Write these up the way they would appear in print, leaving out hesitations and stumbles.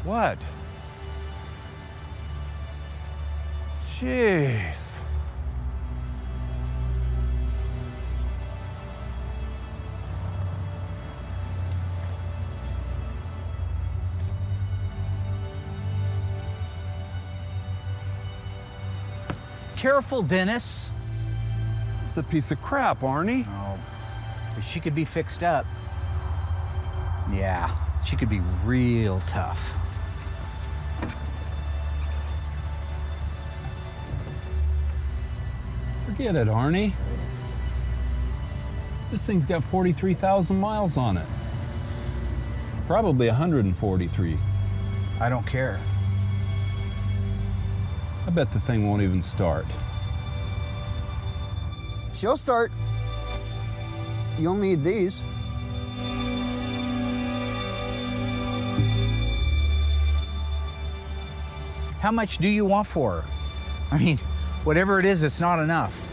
What? Jeez. Careful, Dennis. This is a piece of crap, Arnie. Oh, but she could be fixed up. Yeah, she could be real tough. Forget it, Arnie. This thing's got 43,000 miles on it. Probably 143. I don't care. I bet the thing won't even start. She'll start. You'll need these. How much do you want for her? I mean, whatever it is, it's not enough.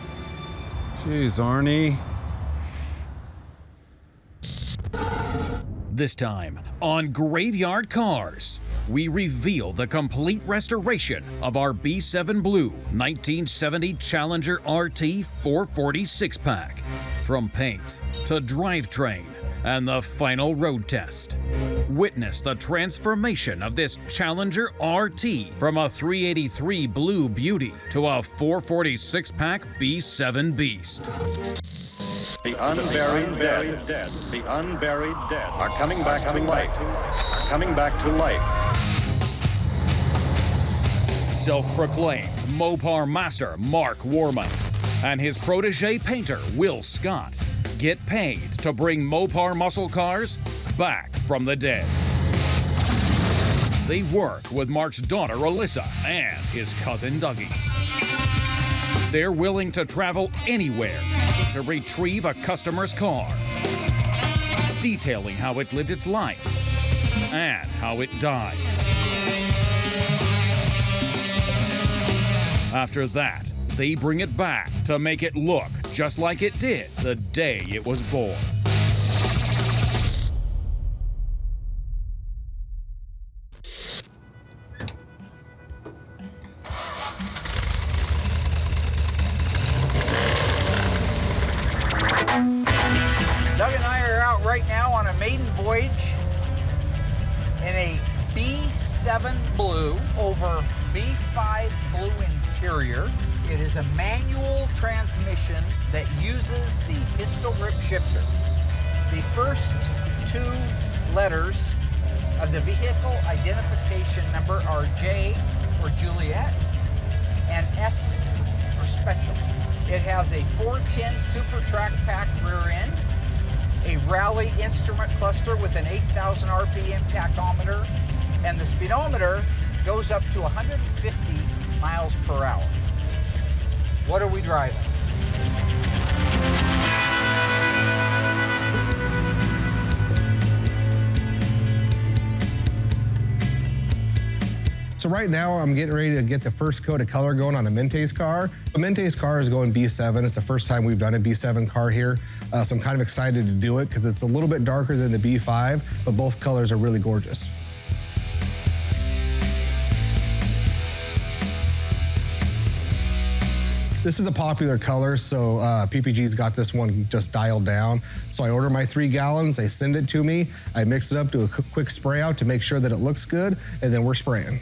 Jeez, Arnie. This time on Graveyard Carz, we reveal the complete restoration of our B7 Blue 1970 Challenger RT 446 pack. From paint to drivetrain and the final road test. Witness the transformation of this Challenger RT from a 383 Blue Beauty to a 446 pack B7 Beast. The unburied dead, the unburied dead are coming back to life, are coming back to life. Self-proclaimed Mopar master Mark Warman and his protege painter Will Scott get paid to bring Mopar muscle cars back from the dead. They work with Mark's daughter Alyssa and his cousin Dougie. They're willing to travel anywhere to retrieve a customer's car, detailing how it lived its life and how it died. After that, they bring it back to make it look just like it did the day it was born. Doug and I are out right now on a maiden voyage in a B7 Blue over B5 Blue interior. It is a manual transmission that uses the pistol grip shifter. The first two letters of the vehicle identification number are J for Juliet and S for Special. It has a 410 Super Track Pack rear end, a Rally instrument cluster with an 8,000 RPM tachometer, and the speedometer goes up to 150 miles per hour. What are we driving? So right now I'm getting ready to get the first coat of color going on a Mente's car. A Mente's car is going B7. It's the first time we've done a B7 car here. So I'm kind of excited to do it because it's a little bit darker than the B5, but both colors are really gorgeous. This is a popular color, so PPG's got this one just dialed down. So I order my 3 gallons, they send it to me, I mix it up, do a quick spray out to make sure that it looks good, and then we're spraying.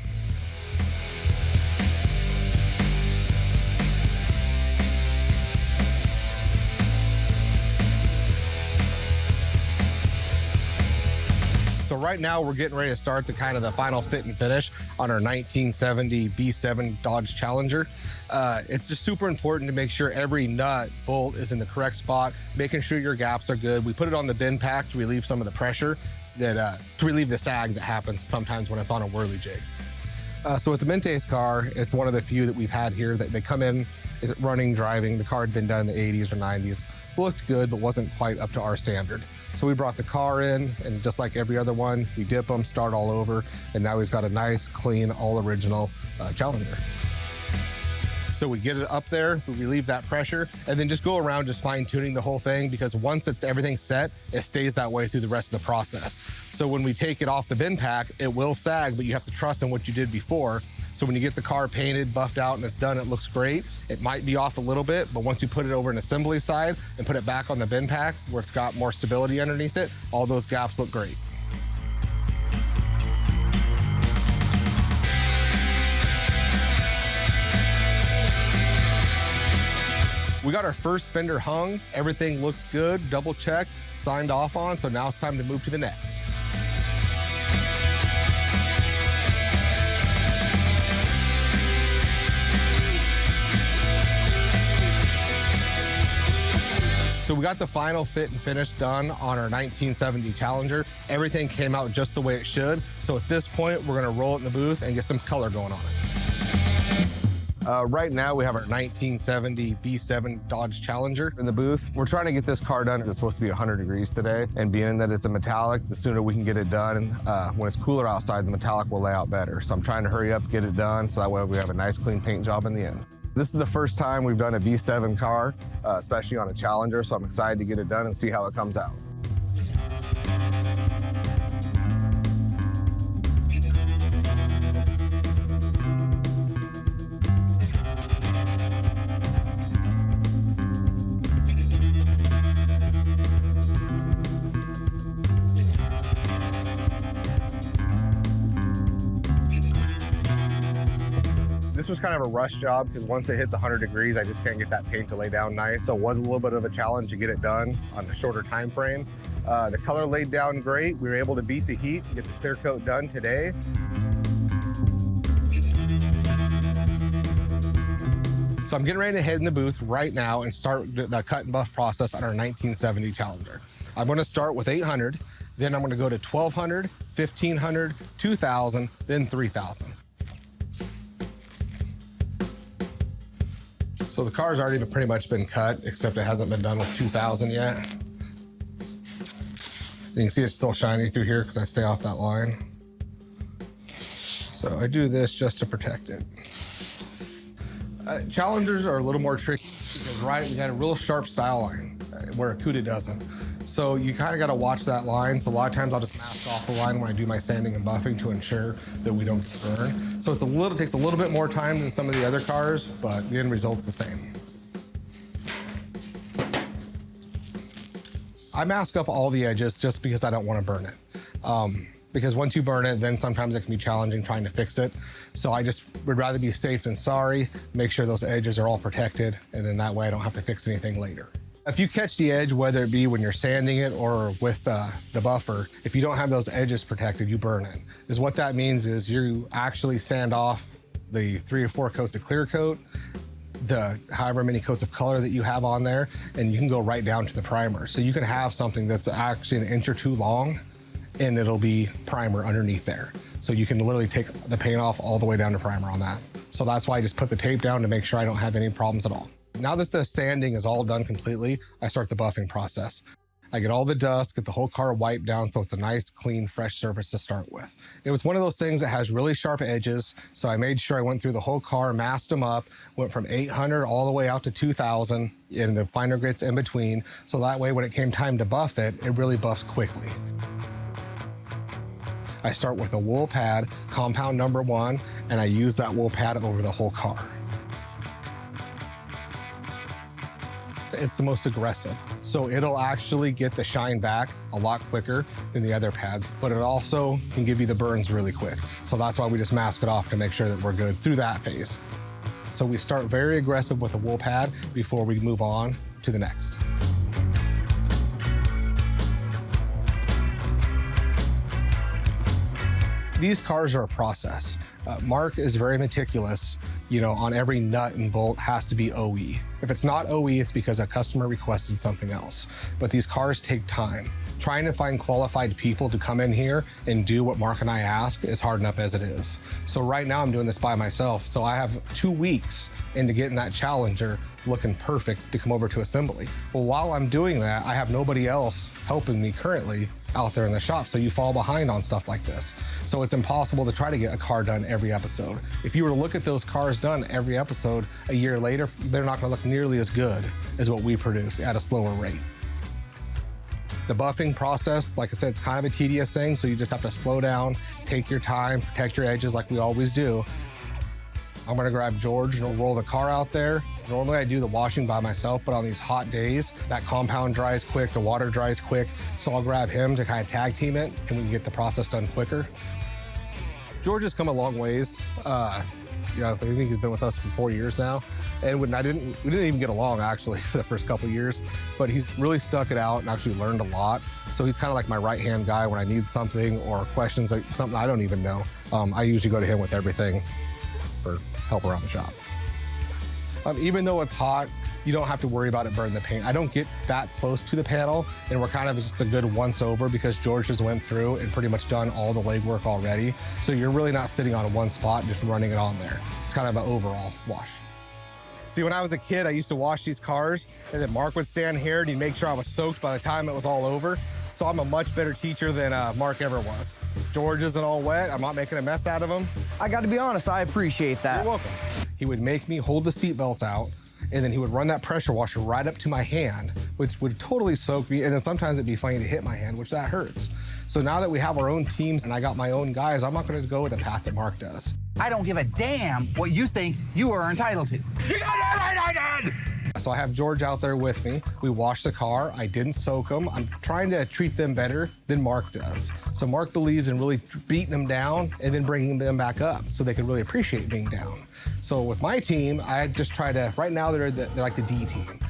So right now we're getting ready to start the final fit and finish on our 1970 B7 Dodge Challenger. It's just super important to make sure every nut, bolt is in the correct spot, making sure your gaps are good. We put it on the bin pack to relieve some of the pressure, to relieve the sag that happens sometimes when it's on a whirly jig. So with the Mente's car, it's one of the few that we've had here that they come in, is it running, driving, the car had been done in the 80s or 90s, looked good, but wasn't quite up to our standard. So we brought the car in, and just like every other one, we dip them, start all over, and now he's got a nice, clean, all original Challenger. So we get it up there, we relieve that pressure, and then just go around just fine tuning the whole thing, because once everything's set, it stays that way through the rest of the process. So when we take it off the bin pack, it will sag, but you have to trust in what you did before. So when you get the car painted, buffed out, and it's done, it looks great. It might be off a little bit, but once you put it over an assembly side and put it back on the bin pack where it's got more stability underneath it, all those gaps look great. We got our first fender hung. Everything looks good, double checked, signed off on, so now it's time to move to the next. So we got the final fit and finish done on our 1970 Challenger. Everything came out just the way it should. So at this point, we're gonna roll it in the booth and get some color going on it. Right now, we have our 1970 B7 Dodge Challenger in the booth. We're trying to get this car done. It's supposed to be 100 degrees today, and being that it's a metallic, the sooner we can get it done. When it's cooler outside, the metallic will lay out better. So I'm trying to hurry up, get it done, so that way we have a nice clean paint job in the end. This is the first time we've done a B7 car, especially on a Challenger, so I'm excited to get it done and see how it comes out. This was kind of a rush job because once it hits 100 degrees, I just can't get that paint to lay down nice. So it was a little bit of a challenge to get it done on a shorter time frame. The color laid down great. We were able to beat the heat, get the clear coat done today. So I'm getting ready to head in the booth right now and start the cut and buff process on our 1970 Challenger. I'm going to start with 800, then I'm going to go to 1200, 1500, 2000, then 3000. So the car's already pretty much been cut, except it hasn't been done with 2000 yet. You can see it's still shiny through here because I stay off that line. So I do this just to protect it. Challengers are a little more tricky because, right, we got a real sharp style line where a Cuda doesn't. So you kind of got to watch that line. So a lot of times I'll just mask off the line when I do my sanding and buffing to ensure that we don't burn. So it takes a little bit more time than some of the other cars, but the end result's the same. I mask up all the edges just because I don't want to burn it. Because once you burn it, then sometimes it can be challenging trying to fix it. So I just would rather be safe than sorry, make sure those edges are all protected, and then that way I don't have to fix anything later. If you catch the edge, whether it be when you're sanding it or with the buffer, if you don't have those edges protected, you burn it. Is what that means is you actually sand off the 3 or 4 coats of clear coat, the however many coats of color that you have on there, and you can go right down to the primer. So you can have something that's actually 1 inch or 2 long, and it'll be primer underneath there. So you can literally take the paint off all the way down to primer on that. So that's why I just put the tape down to make sure I don't have any problems at all. Now that the sanding is all done completely, I start the buffing process. I get all the dust, get the whole car wiped down so it's a nice, clean, fresh surface to start with. It was one of those things that has really sharp edges, so I made sure I went through the whole car, masked them up, went from 800 all the way out to 2000, and the finer grits in between, so that way when it came time to buff it, it really buffs quickly. I start with a wool pad, compound number 1, and I use that wool pad over the whole car. It's the most aggressive. So it'll actually get the shine back a lot quicker than the other pads, but it also can give you the burns really quick. So that's why we just mask it off to make sure that we're good through that phase. So we start very aggressive with the wool pad before we move on to the next. These cars are a process. Mark is very meticulous, on every nut and bolt has to be OE. If it's not OE, it's because a customer requested something else. But these cars take time. Trying to find qualified people to come in here and do what Mark and I ask is hard enough as it is. So right now I'm doing this by myself. So I have 2 weeks into getting that Challenger looking perfect to come over to assembly. Well, while I'm doing that, I have nobody else helping me currently out there in the shop, so you fall behind on stuff like this. So it's impossible to try to get a car done every episode. If you were to look at those cars done every episode a year later, they're not gonna look nearly as good as what we produce at a slower rate. The buffing process, like I said, it's kind of a tedious thing, so you just have to slow down, take your time, protect your edges like we always do. I'm gonna grab George and roll the car out there. Normally I do the washing by myself, but on these hot days, that compound dries quick, the water dries quick, so I'll grab him to kind of tag team it, and we can get the process done quicker. George has come a long ways. You know, I think he's been with us for 4 years now. And we didn't even get along actually for the first couple years, but he's really stuck it out and actually learned a lot. So he's kind of like my right-hand guy when I need something or questions, like something I don't even know. I usually go to him with everything for help around the shop. Even though it's hot, you don't have to worry about it burning the paint. I don't get that close to the panel, and we're kind of just a good once over because George just went through and pretty much done all the legwork already. So you're really not sitting on one spot and just running it on there. It's kind of an overall wash. See, when I was a kid, I used to wash these cars, and then Mark would stand here and he'd make sure I was soaked by the time it was all over. So I'm a much better teacher than Mark ever was. George isn't all wet. I'm not making a mess out of him. I got to be honest, I appreciate that. You're welcome. He would make me hold the seat belts out, and then he would run that pressure washer right up to my hand, which would totally soak me. And then sometimes it'd be funny to hit my hand, which that hurts. So now that we have our own teams and I got my own guys, I'm not going to go with the path that Mark does. I don't give a damn what you think you are entitled to. You got it right, I did! So I have George out there with me. We washed the car. I didn't soak them. I'm trying to treat them better than Mark does. So Mark believes in really beating them down and then bringing them back up so they can really appreciate being down. So with my team, I just try to, right now they're like the D team.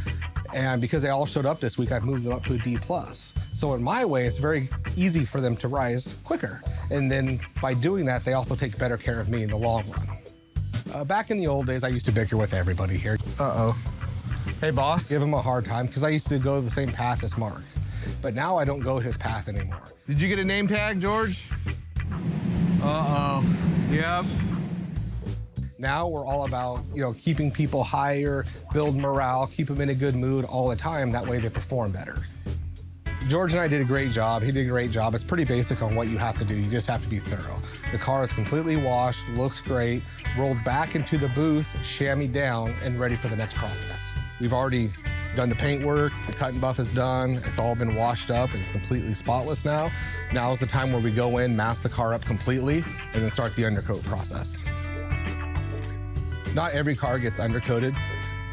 And because they all showed up this week, I've moved them up to a D+. So in my way, it's very easy for them to rise quicker. And then by doing that, they also take better care of me in the long run. Back in the old days, I used to bicker with everybody here. Uh-oh. Hey, boss. Give him a hard time because I used to go the same path as Mark. But now I don't go his path anymore. Did you get a name tag, George? Uh-oh. Yep. Now we're all about, keeping people higher, build morale, keep them in a good mood all the time. That way they perform better. George and I did a great job. He did a great job. It's pretty basic on what you have to do. You just have to be thorough. The car is completely washed, looks great, rolled back into the booth, chamois down, and ready for the next process. We've already done the paint work, the cut and buff is done, it's all been washed up and it's completely spotless now. Now is the time where we go in, mask the car up completely, and then start the undercoat process. Not every car gets undercoated.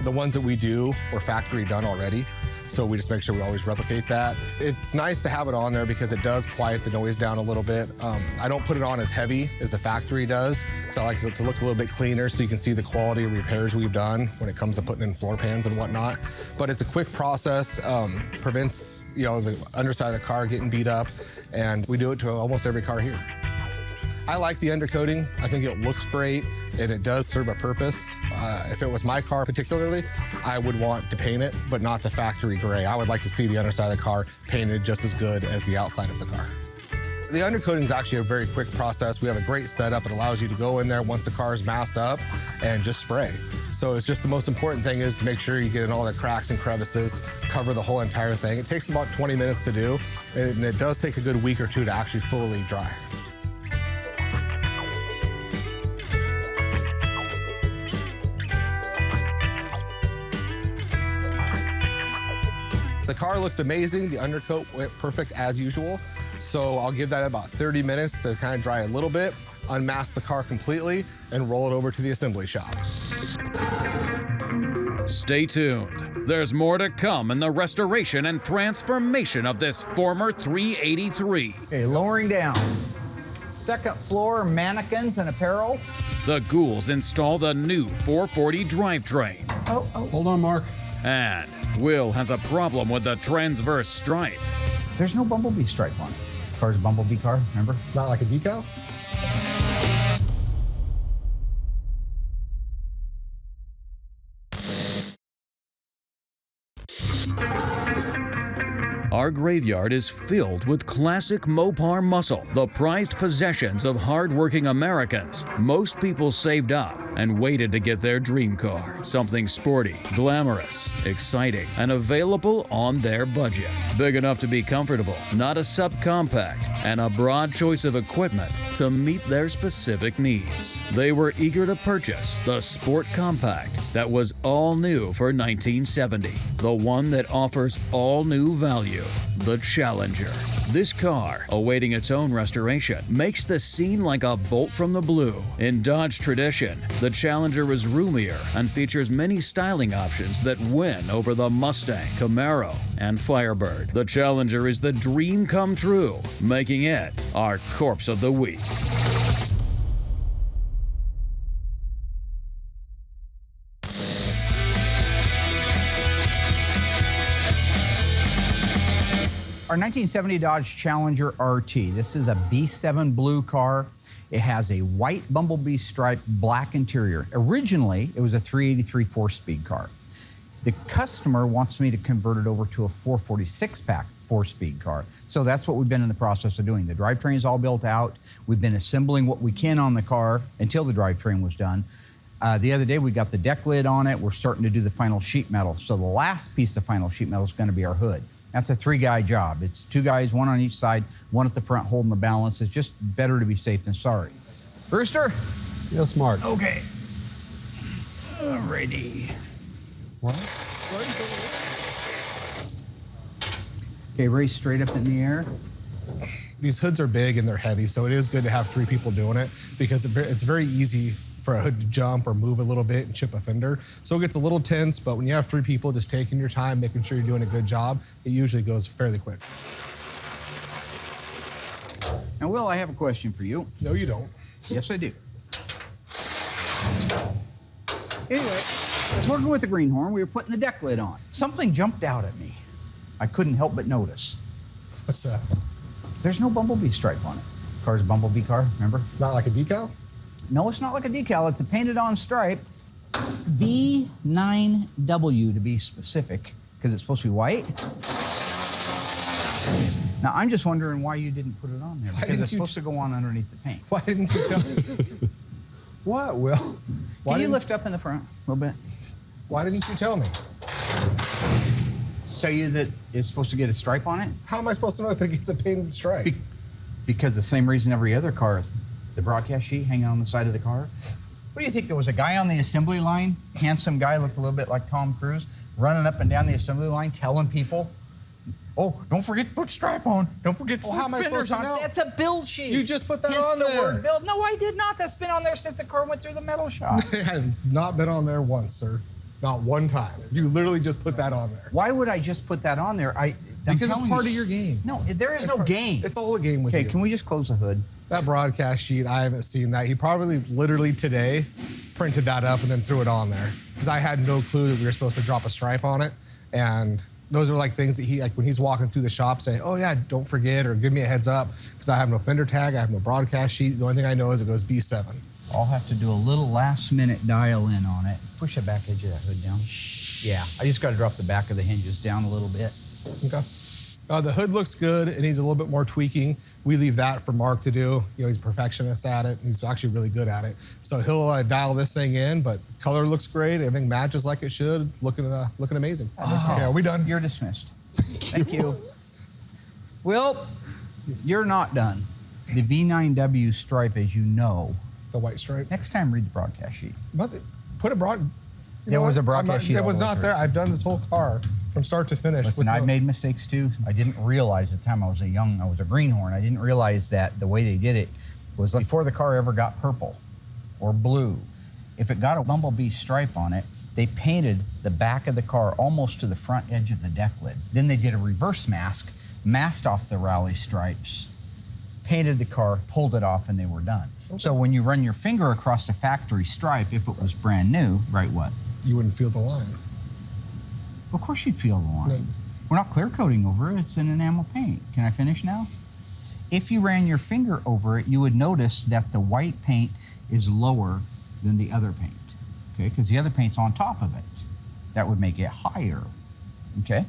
The ones that we do were factory done already, so we just make sure we always replicate that. It's nice to have it on there because it does quiet the noise down a little bit. I don't put it on as heavy as the factory does, so I like it to look a little bit cleaner so you can see the quality of repairs we've done when it comes to putting in floor pans and whatnot. But it's a quick process, prevents the underside of the car getting beat up, and we do it to almost every car here. I like the undercoating. I think it looks great and it does serve a purpose. If it was my car particularly, I would want to paint it, but not the factory gray. I would like to see the underside of the car painted just as good as the outside of the car. The undercoating is actually a very quick process. We have a great setup. It allows you to go in there once the car is masked up and just spray. So it's just the most important thing is to make sure you get in all the cracks and crevices, cover the whole entire thing. It takes about 20 minutes to do, and it does take a good week or two to actually fully dry. The car looks amazing. The undercoat went perfect as usual. So I'll give that about 30 minutes to kind of dry a little bit, unmask the car completely, and roll it over to the assembly shop. Stay tuned. There's more to come in the restoration and transformation of this former 383. Okay, lowering down. Second floor mannequins and apparel. The Ghouls install the new 440 drivetrain. Hold on, Mark. And Will has a problem with the transverse stripe. There's no bumblebee stripe on it. Car's a bumblebee car, remember? Not like a decal? Our graveyard is filled with classic Mopar muscle, the prized possessions of hard-working Americans. Most people saved up and waited to get their dream car. Something sporty, glamorous, exciting, and available on their budget. Big enough to be comfortable, not a subcompact, and a broad choice of equipment to meet their specific needs. They were eager to purchase the Sport Compact that was all new for 1970, the one that offers all new value, the Challenger. This car, awaiting its own restoration, makes the scene like a bolt from the blue. In Dodge tradition, the Challenger is roomier and features many styling options that win over the Mustang, Camaro, and Firebird. The Challenger is the dream come true, making it our corpse of the week. Our 1970 Dodge Challenger RT. This is a B7 blue car. It has a white Bumblebee stripe, black interior. Originally, it was a 383 4-speed car. The customer wants me to convert it over to a 446-pack 4-speed car. So that's what we've been in the process of doing. The drivetrain is all built out. We've been assembling what we can on the car until the drivetrain was done. The other day, we got the deck lid on it. We're starting to do the final sheet metal. So the last piece of final sheet metal is going to be our hood. That's a 3-guy job. It's 2 guys, 1 on each side, 1 at the front holding the balance. It's just better to be safe than sorry. Brewster? Yes, Mark. Okay. Alrighty. What? Okay, raise straight up in the air. These hoods are big and they're heavy, so it is good to have 3 people doing it because it's very easy for a hood to jump or move a little bit and chip a fender. So it gets a little tense, but when you have 3 people just taking your time, making sure you're doing a good job, it usually goes fairly quick. Now, Will, I have a question for you. No, you don't. Yes, I do. Anyway, I was working with the greenhorn. We were putting the deck lid on. Something jumped out at me. I couldn't help but notice. What's that? There's no Bumblebee stripe on it. Car's a Bumblebee car, remember? Not like a decal? No, it's not like a decal. It's a painted-on stripe. V9W to be specific, because it's supposed to be white. Now, I'm just wondering why you didn't put it on there, because it's supposed to go on underneath the paint. Why didn't you tell me? What, Will? Can you lift up in the front a little bit? Why didn't you tell me? Tell you that it's supposed to get a stripe on it? How am I supposed to know if it gets a painted stripe? Because the same reason every other car, the broadcast sheet hanging on the side of the car. What do you think? There was a guy on the assembly line, handsome guy, looked a little bit like Tom Cruise, running up and down the assembly line telling people, oh, don't forget to put stripe on. Don't forget to put how am I supposed fenders to on. know? That's a build sheet. You just put that Hence on the there. word build. No, I did not. That's been on there since the car went through the metal shop. It's not been on there once, sir. Not one time. You literally just put that on there. Why would I just put that on there? Because it's part of your game. No, there is no game. It's all a game with Okay, you. can we just close the hood? That broadcast sheet, I haven't seen that. He probably literally today printed that up and then threw it on there. Because I had no clue that we were supposed to drop a stripe on it. And those are like things that he, like when he's walking through the shop, say, oh yeah, don't forget or give me a heads up. Because I have no fender tag, I have no broadcast sheet. The only thing I know is it goes B7. I'll have to do a little last minute dial in on it. Push the back edge of that hood down. Yeah, I just got to drop the back of the hinges down a little bit. Okay. The hood looks good. It needs a little bit more tweaking. We leave that for Mark to do. You know, he's a perfectionist at it. He's actually really good at it. So he'll dial this thing in, but color looks great. Everything matches like it should. Looking amazing. Okay, are we done? You're dismissed. Thank you. Will, you're not done. The V9W stripe, as you know. The white stripe. Next time, read the broadcast sheet. Put a broad. There was a broadcast sheet. It was not there. I've done this whole car from start to finish. Listen, I've made mistakes too. I didn't realize at the time I was a greenhorn. I didn't realize that the way they did it was like before the car ever got purple or blue. If it got a Bumblebee stripe on it, they painted the back of the car almost to the front edge of the deck lid. Then they did a reverse mask, masked off the rally stripes, painted the car, pulled it off, and they were done. Okay. So when you run your finger across a factory stripe, if it was brand new, right what? You wouldn't feel the line. Of course you'd feel the line. No. We're not clear coating over it, it's an enamel paint. Can I finish now? If you ran your finger over it, you would notice that the white paint is lower than the other paint, okay? Because the other paint's on top of it. That would make it higher, okay?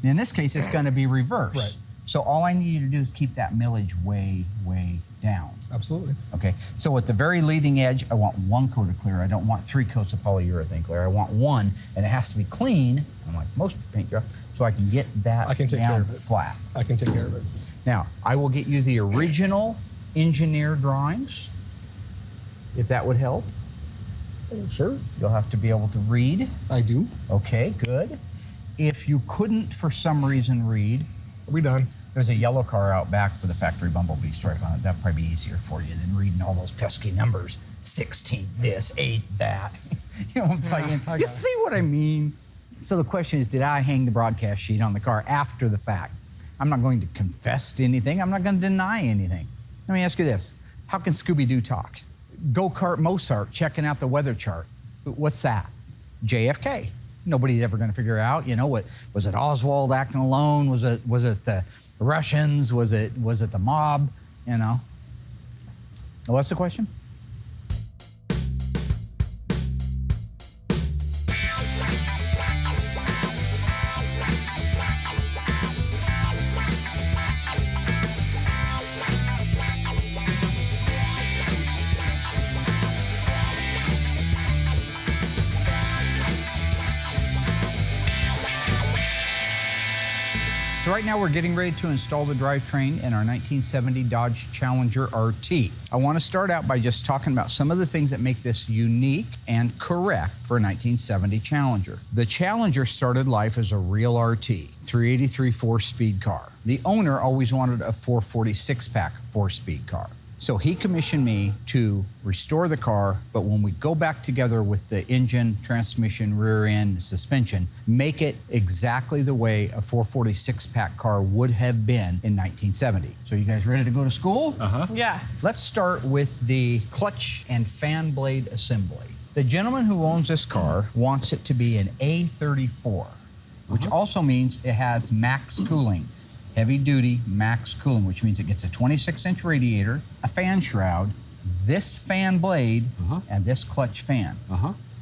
In this case, it's going to be reverse. Right. So all I need you to do is keep that millage way, way down. Absolutely. Okay, so at the very leading edge, I want 1 coat of clear. I don't want 3 coats of polyurethane clear. I want 1, and it has to be clean, unlike most paint jobs, so I can get that I can take down care of it. flat. I can take care of it. Now, I will get you the original engineer drawings, if that would help. Sure. You'll have to be able to read. I do. Okay, good. If you couldn't, for some reason, read, Are we done? there's a yellow car out back with a factory bumblebee stripe on it. That'd probably be easier for you than reading all those pesky numbers. 16 this, 8 that. You know what I'm saying? I You got it. see what I mean? So the question is, did I hang the broadcast sheet on the car after the fact? I'm not going to confess to anything. I'm not going to deny anything. Let me ask you this. How can Scooby-Doo talk? Go-kart Mozart checking out the weather chart. What's that? JFK. Nobody's ever going to figure out, you know, what was it Oswald acting alone? Was it the Russians? Was it the mob? You know. What's the question? So right now we're getting ready to install the drivetrain in our 1970 Dodge Challenger RT. I want to start out by just talking about some of the things that make this unique and correct for a 1970 Challenger. The Challenger started life as a real RT, 383 4-speed car. The owner always wanted a 440 6-pack 4-speed car. So he commissioned me to restore the car, but when we go back together with the engine, transmission, rear end, suspension, make it exactly the way a 440 6-pack car would have been in 1970. So you guys ready to go to school? Yeah. Let's start with the clutch and fan blade assembly. The gentleman who owns this car wants it to be an A34, which also means it has max cooling. Heavy-duty max cooling, which means it gets a 26-inch radiator, a fan shroud, this fan blade, and this clutch fan.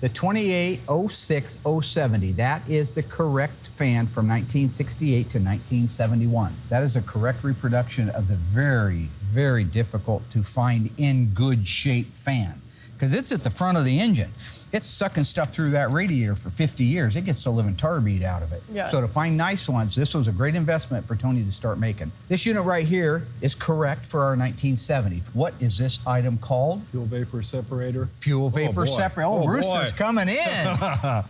The 2806070, that is the correct fan from 1968 to 1971. That is a correct reproduction of the very, very difficult to find in good shape fan, because it's at the front of the engine. It's sucking stuff through that radiator for 50 years. It gets the living tar beat out of it. Yeah. So to find nice ones, this was a great investment for Tony to start making. This unit right here is correct for our 1970. What is this item called? Fuel vapor separator. Fuel vapor boy. separator. Oh, Oh, Rooster's boy. coming in.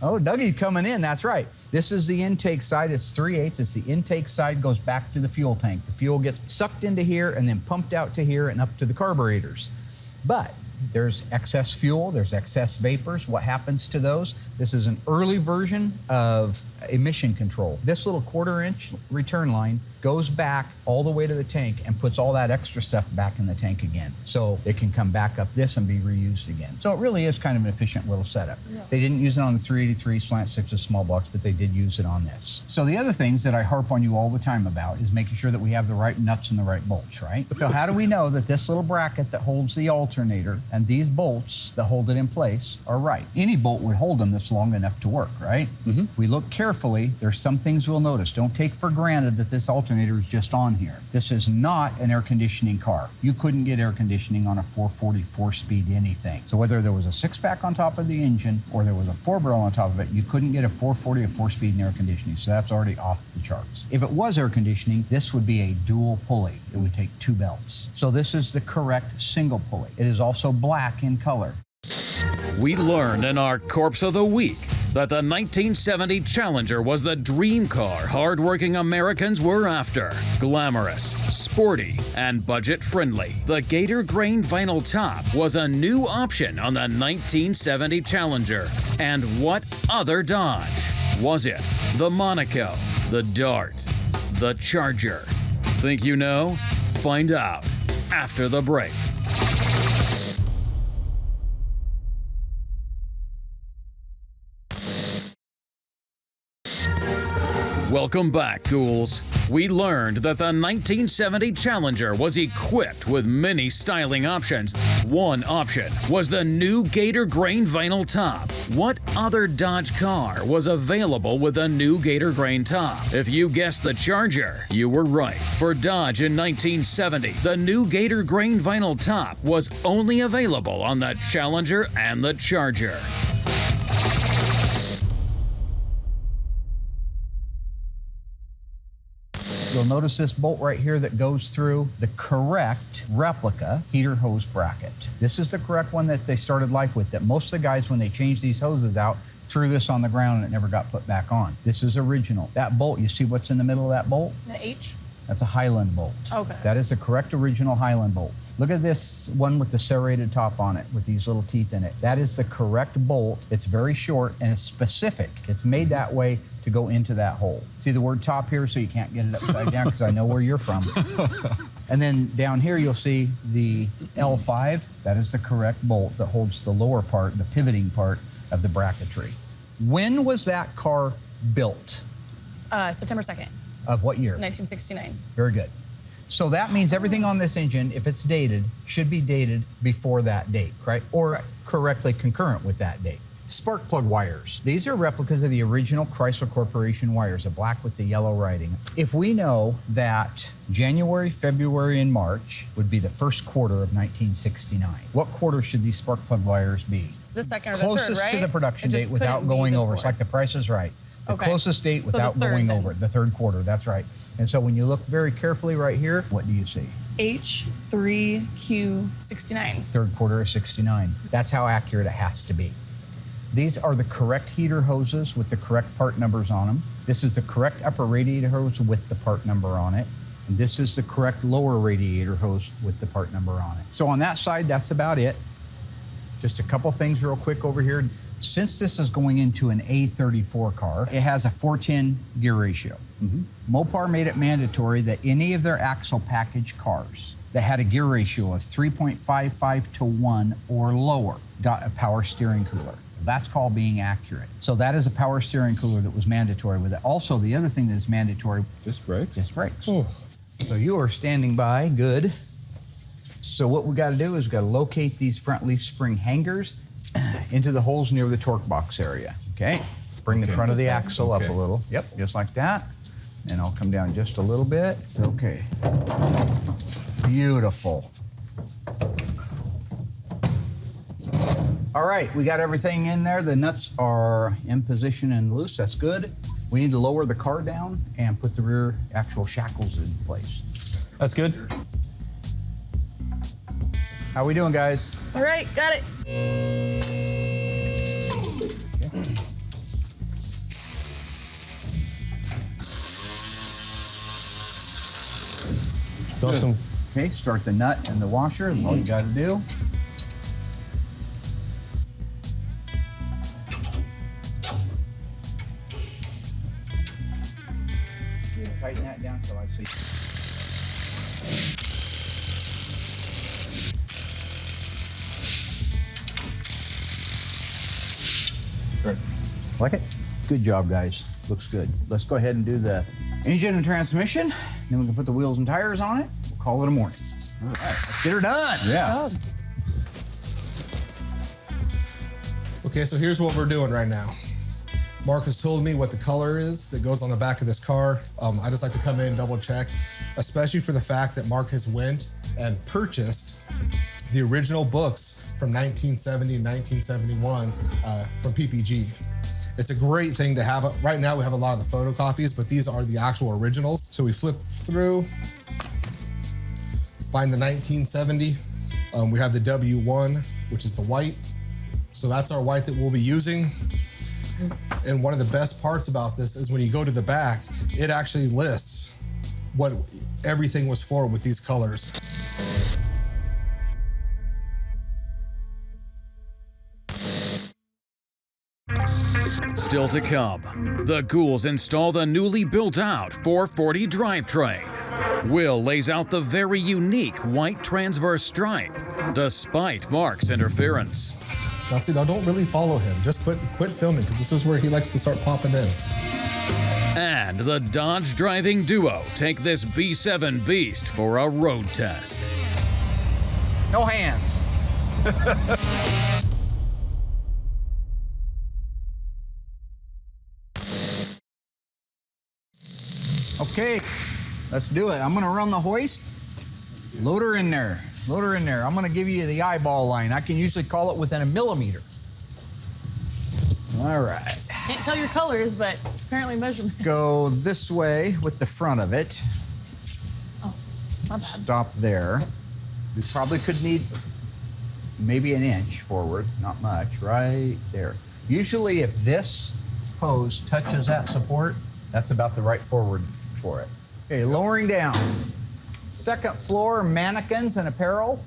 Oh, Dougie's coming in. That's right. This is the intake side. It's 3/8. It's the intake side, goes back to the fuel tank. The fuel gets sucked into here and then pumped out to here and up to the carburetors. But there's excess fuel, there's excess vapors. What happens to those? This is an early version of emission control. This little 1/4-inch return line goes back all the way to the tank and puts all that extra stuff back in the tank again. So it can come back up this and be reused again. So it really is kind of an efficient little setup. Yeah. They didn't use it on the 383 slant 6 small blocks, but they did use it on this. So the other things that I harp on you all the time about is making sure that we have the right nuts and the right bolts, right? So how do we know that this little bracket that holds the alternator and these bolts that hold it in place are right? Any bolt would hold them this long enough to work, right? If we look carefully, there's some things we'll notice. Don't take for granted that this alternator is just on here. This is not an air conditioning car. You couldn't get air conditioning on a 440 4-speed anything. So whether there was a 6-pack on top of the engine or there was a 4-barrel on top of it, you couldn't get a 440 or 4-speed in air conditioning. So that's already off the charts. If it was air conditioning, this would be a dual pulley. It would take 2 belts. So this is the correct single pulley. It is also black in color. We learned in our Corpse of the Week that the 1970 Challenger was the dream car hardworking Americans were after. Glamorous, sporty, and budget-friendly. The Gator Grain vinyl top was a new option on the 1970 Challenger. And what other Dodge? Was it the Monaco, the Dart, the Charger? Think you know? Find out after the break. Welcome back, ghouls. We learned that the 1970 Challenger was equipped with many styling options. One option was the new Gator Grain vinyl top. What other Dodge car was available with a new Gator Grain top? If you guessed the Charger, you were right. For Dodge in 1970, the new Gator Grain vinyl top was only available on the Challenger and the Charger. You'll notice this bolt right here that goes through the correct replica heater hose bracket. This is the correct one that they started life with, that most of the guys, when they changed these hoses out, threw this on the ground and it never got put back on. This is original. That bolt, you see what's in the middle of that bolt? The H? That's a Highland bolt. Okay. That is the correct original Highland bolt. Look at this one with the serrated top on it with these little teeth in it. That is the correct bolt. It's very short and it's specific. It's made that way to go into that hole. See the word top here, so you can't get it upside down because I know where you're from. And then down here you'll see the L5. That is the correct bolt that holds the lower part, the pivoting part of the bracketry. When was that car built? September 2nd, Of what year? 1969. Very good. So that means everything on this engine, if it's dated, should be dated before that date, right? Or correctly concurrent with that date. Spark plug wires. These are replicas of the original Chrysler Corporation wires, the black with the yellow writing. If we know that January, February, and March would be the first quarter of 1969, what quarter should these spark plug wires be? The second or the Closest third, right? to the production It just date without couldn't be going the over. It's fourth. like the Price is Right. The Okay. closest date So the without third, going then. over it. The third quarter, that's right. And so when you look very carefully right here, what do you see? H3Q69. Third quarter of 69. That's how accurate it has to be. These are the correct heater hoses with the correct part numbers on them. This is the correct upper radiator hose with the part number on it. And this is the correct lower radiator hose with the part number on it. So on that side, that's about it. Just a couple things real quick over here. Since this is going into an A34 car, it has a 410 gear ratio. Mopar made it mandatory that any of their axle package cars that had a gear ratio of 3.55 to 1 or lower got a power steering cooler. That's called being accurate. So that is a power steering cooler that was mandatory with it. Also, the other thing that is mandatory, Disc brakes? disc brakes. So you are standing by, good. So what we gotta do is we gotta locate these front leaf spring hangers into the holes near the torque box area, okay? Bring the front of the axle up a little. Yep, just like that. And I'll come down just a little bit. Okay. Beautiful. All right, we got everything in there. The nuts are in position and loose, that's good. We need to lower the car down and put the rear actual shackles in place. That's good. How we doing, guys? All right, got it. Awesome. Okay, start the nut and the washer, that's all you gotta do. Yeah, tighten that down till I see. Great. Like it? Good job, guys. Looks good. Let's go ahead and do the engine and transmission. Then we can put the wheels and tires on it. We'll call it a morning. All right, let's get her done. Yeah. Okay, so here's what we're doing right now. Mark has told me what the color is that goes on the back of this car. I just like to come in and double check, especially for the fact that Mark has went and purchased the original books from 1970 and 1971 from PPG. It's a great thing to have. Right now we have a lot of the photocopies, but these are the actual originals. So we flip through, find the 1970. We have the W1, which is the white. So that's our white that we'll be using. And one of the best parts about this is when you go to the back, it actually lists what everything was for with these colors. Still to come, the ghouls install the newly built out 440 drivetrain. Will lays out the very unique white transverse stripe, despite Mark's interference. Now don't really follow him. Just quit filming, because this is where he likes to start popping in. And and the Dodge driving duo take this B7 beast for a road test. No hands. Okay, let's do it. I'm gonna run the hoist. Load her in there. Load her in there. I'm gonna give you the eyeball line. I can usually call it within a millimeter. All right. Can't tell your colors, but apparently measurements. Go this way with the front of it. Oh, my bad. Stop there. We probably could need maybe an inch forward, not much, right there. Usually if this post touches that support, that's about the right forward for it. Okay, lowering down. Second floor, mannequins and apparel.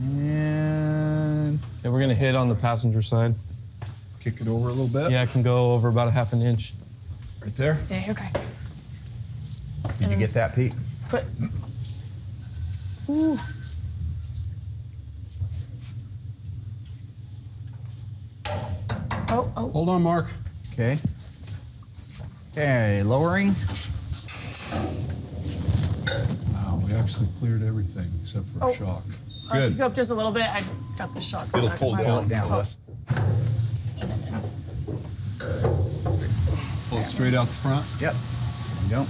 And Okay, we're gonna hit on the passenger side. Kick it over a little bit. Yeah, it can go over about a half an inch. Right there. Okay. did you get that, Pete? Put. Ooh. Oh. Hold on, Mark. Okay. Okay, lowering. Wow, we actually cleared everything except for Oh. a shock. You go up just a little bit. I got the shock. It'll pull down. Down. Pull it straight out the front. Yep. There you go.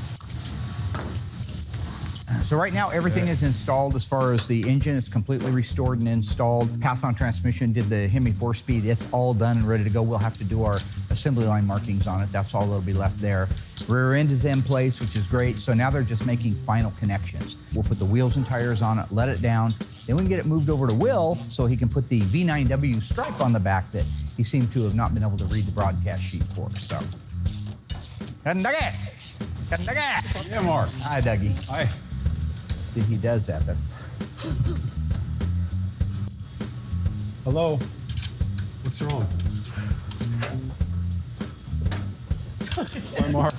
So right now everything is installed as far as the engine is completely restored and installed. Pass-on transmission, did the Hemi 4-speed. It's all done and ready to go. We'll have to do our assembly line markings on it. That's all that'll be left there. Rear end is in place, which is great. So now they're just making final connections. We'll put the wheels and tires on it, let it down. Then we can get it moved over to Will so he can put the V9W stripe on the back that he seemed to have not been able to read the broadcast sheet for. So, Dougie! Yeah, Mark. Hi, Dougie. Hi. Think he does that. That's Hello. What's wrong? Hi, Mark.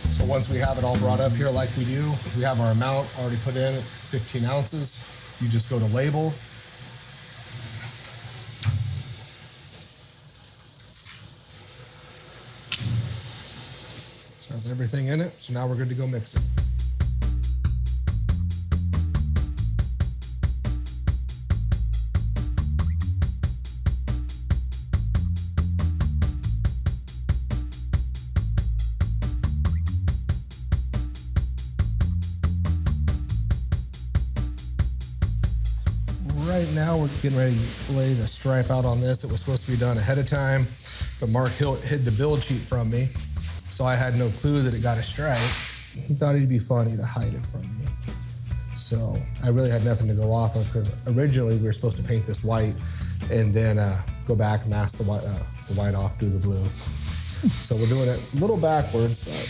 So once we have it all brought up here like we do, we have our amount already put in, 15 ounces. You just go to label. So it has everything in it, so now we're good to go mix it. Right now, we're getting ready to lay the stripe out on this. It was supposed to be done ahead of time, but Mark hid the build sheet from me, so I had no clue that it got a stripe. He thought it'd be funny to hide it from me. So I really had nothing to go off of, because originally we were supposed to paint this white and then go back and mask the white off, do the blue. So we're doing it a little backwards, but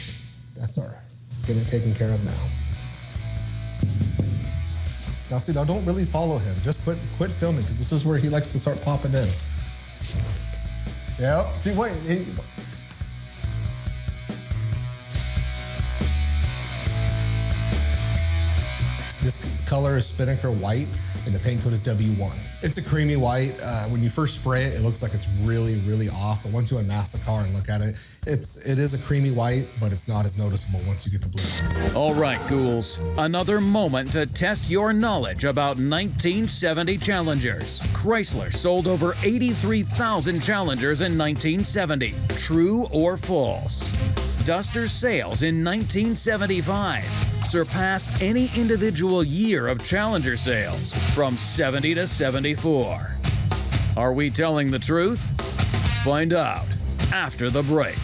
that's all right. Getting it taken care of now. Now see, now don't really follow him. Just quit filming, because this is where he likes to start popping in. Yeah, see, wait. This color is Spinnaker white, and the paint code is W1. It's a creamy white. When you first spray it, it looks like it's really, really off, but once you unmask the car and look at it, it is a creamy white, but it's not as noticeable once you get the blue. All right, ghouls. Another moment to test your knowledge about 1970 Challengers. Chrysler sold over 83,000 Challengers in 1970. True or false? Duster sales in 1975 surpassed any individual year of Challenger sales from 70 to 74. Are we telling the truth? Find out after the break.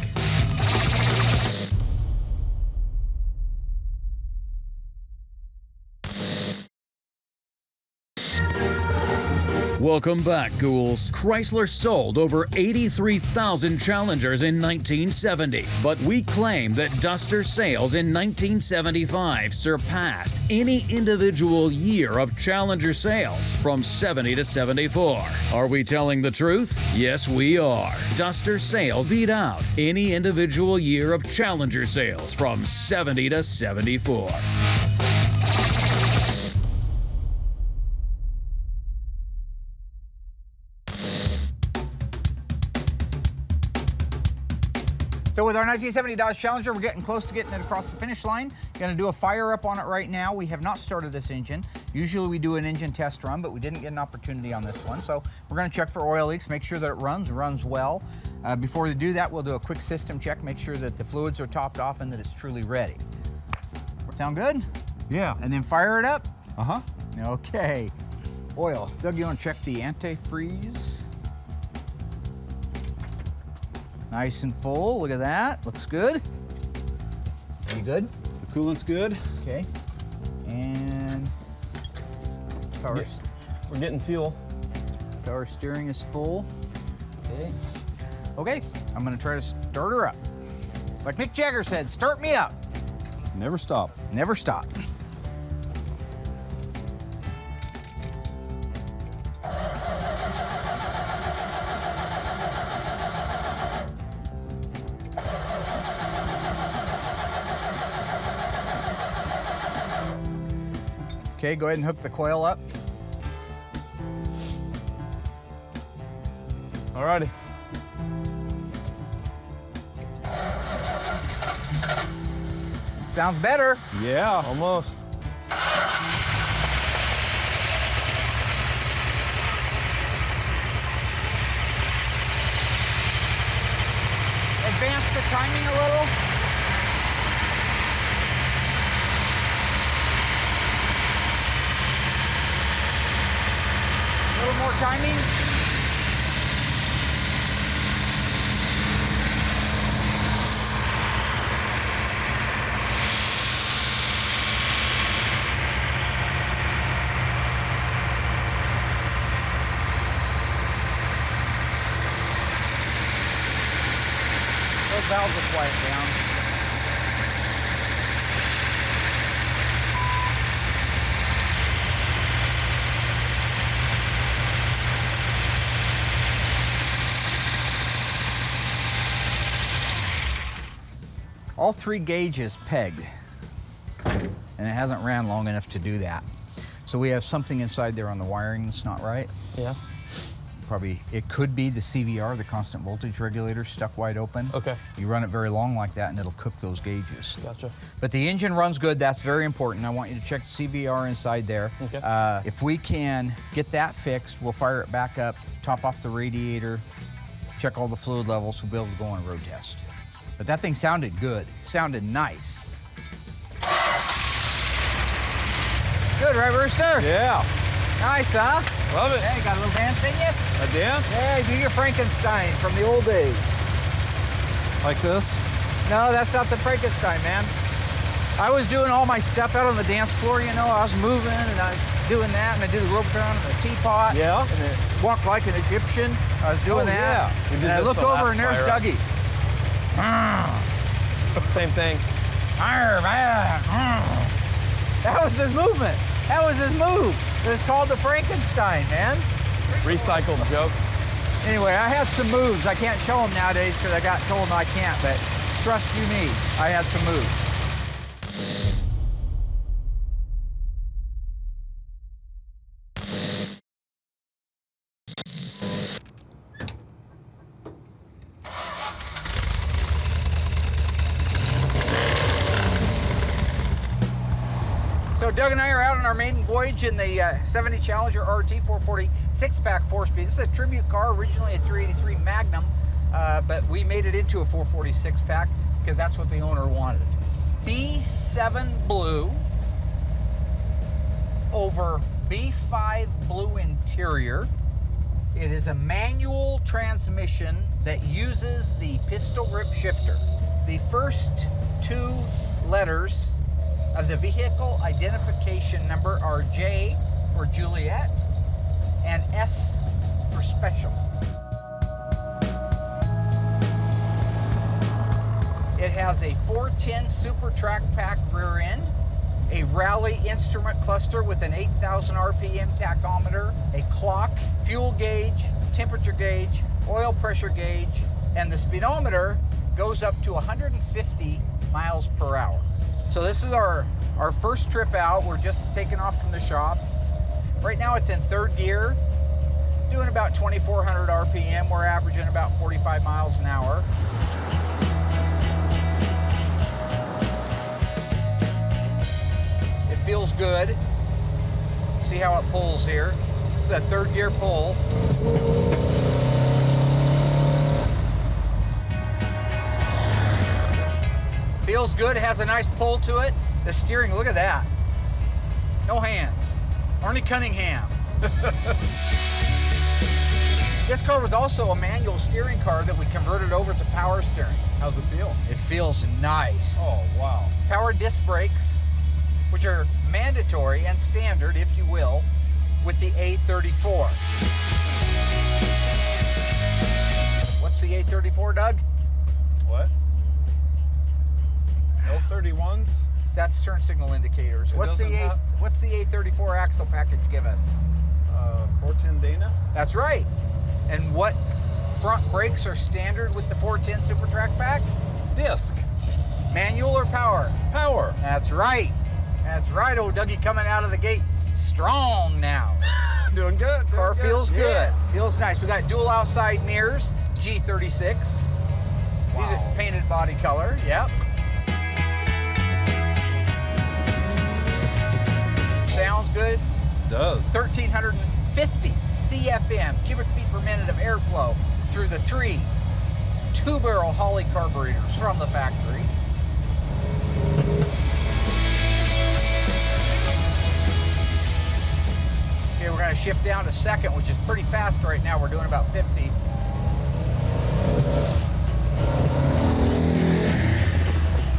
Welcome back, ghouls. Chrysler sold over 83,000 Challengers in 1970, but we claim that Duster sales in 1975 surpassed any individual year of Challenger sales from 70 to 74. Are we telling the truth? Yes, we are. Duster sales beat out any individual year of Challenger sales from 70 to 74. So with our 1970 Dodge Challenger, we're getting close to getting it across the finish line. Gonna do a fire up on it right now. We have not started this engine. Usually we do an engine test run, but we didn't get an opportunity on this one. So we're gonna check for oil leaks, make sure that it runs well. Before we do that, we'll do a quick system check, make sure that the fluids are topped off and that it's truly ready. Sound good? Yeah. And then fire it up? Uh-huh. Okay. Oil. Doug, you want to check the antifreeze? Nice and full. Look at that. Looks good. You good? The coolant's good. Okay. And power, We're getting fuel. power steering is full. Okay. Okay. I'm going to try to start her up. Like Mick Jagger said, start me up. Never stop. Never stop. Okay, go ahead and hook the coil up. Alrighty. Sounds better. Yeah. Almost. Advance the timing a little. A little more timing. Those valves will quiet down. All three gauges pegged, and it hasn't ran long enough to do that. So we have something inside there on the wiring that's not right. Yeah. Probably, it could be the CVR, the constant voltage regulator, stuck wide open. Okay. You run it very long like that and it'll cook those gauges. Gotcha. But the engine runs good, that's very important. I want you to check the CVR inside there. Okay. If we can get that fixed, we'll fire it back up, top off the radiator, check all the fluid levels, we'll be able to go on a road test. But that thing sounded good, sounded nice. Good, right, Rooster? Yeah. Nice, huh? Love it. Hey, got a little dance in you? A dance? Hey, do your Frankenstein from the old days. Like this? No, that's not the Frankenstein, man. I was doing all my stuff out on the dance floor, you know. I was moving and I was doing that, and I did the rope turn and the teapot. Yeah. And then walk like an Egyptian. I was doing that. Yeah. We did And I this looked the over last and there's fire up. Dougie. Same thing. That was his movement. That was his move. It was called the Frankenstein, man. Recycled jokes. Anyway, I had some moves. I can't show them nowadays because I got told I can't, but trust you me, I had some moves. So Doug and I are out on our maiden voyage in the 70 Challenger RT 440 6-pack 4-speed. This is a tribute car, originally a 383 Magnum, but we made it into a 440 6-pack because that's what the owner wanted. B7 blue over B5 blue interior. It is a manual transmission that uses the pistol grip shifter. The first two letters of the vehicle identification number are J for Juliet and S for special. It has a 410 Super Track Pack rear end, a Rally instrument cluster with an 8,000 RPM tachometer, a clock, fuel gauge, temperature gauge, oil pressure gauge, and the speedometer goes up to 150 miles per hour. So this is our first trip out. We're just taking off from the shop. Right now it's in third gear, doing about 2,400 RPM. We're averaging about 45 miles an hour. feels good. See how it pulls here. This is a 3rd gear pull. Feels good, has a nice pull to it. The steering, look at that. No hands. Arnie Cunningham. This car was also a manual steering car that we converted over to power steering. How's it feel? It feels nice. Oh, wow. Power Disc brakes, which are mandatory and standard, if you will, with the A34. What's the A34, Doug? What? L31s? That's turn signal indicators. What's the A34 axle package give us? 410 Dana? That's right. And what front brakes are standard with the 410 Super Track pack? Disc. Manual or power? Power. That's right. That's right, old Dougie coming out of the gate strong now. Doing good. Car feels good. Feels nice. We got dual outside mirrors, G36. Wow. These are painted body color, yep. Sounds good. Does. 1,350 CFM, cubic feet per minute of airflow through the 3 2-barrel Holley carburetors from the factory. Okay, we're going to shift down to 2nd, which is pretty fast right now. We're doing about 50.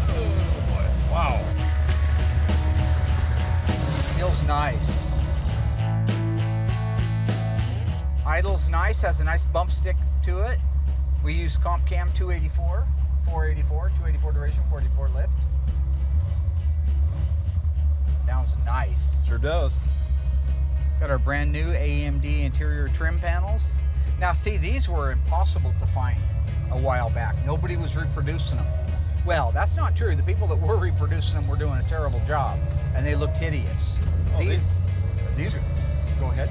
Oh boy. Wow. Feels nice. Idle's nice, has a nice bump stick to it. We use Comp Cam 284, 484, 284 duration, 484 lift. Sounds nice. Sure does. Got our brand new AMD interior trim panels. Now see, these were impossible to find a while back. Nobody was reproducing them. Well, that's not true. The people that were reproducing them were doing a terrible job, and they looked hideous. Oh, these, go ahead.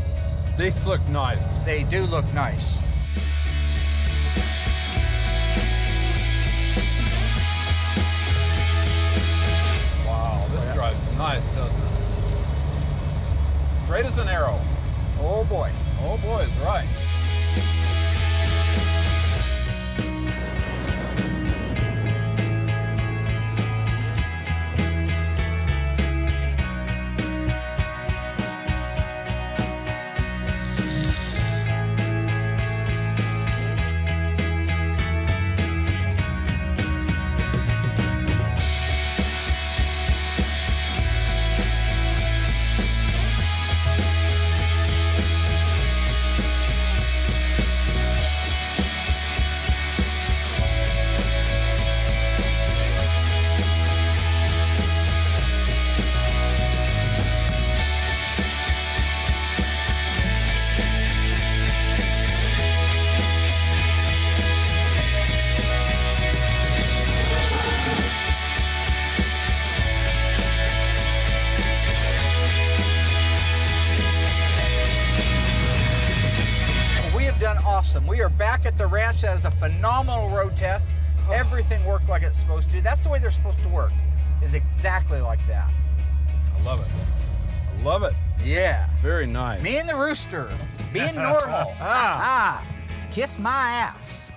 These look nice. They do look nice. Wow, this drives nice, doesn't it? Straight as an arrow. Oh boy. Oh boy, is right. Awesome. We are back at the ranch. That is a phenomenal road test. Everything worked like it's supposed to. That's the way they're supposed to work, is exactly like that. I love it. I love it. Yeah. Very nice. Me and the rooster, being normal. Kiss my ass.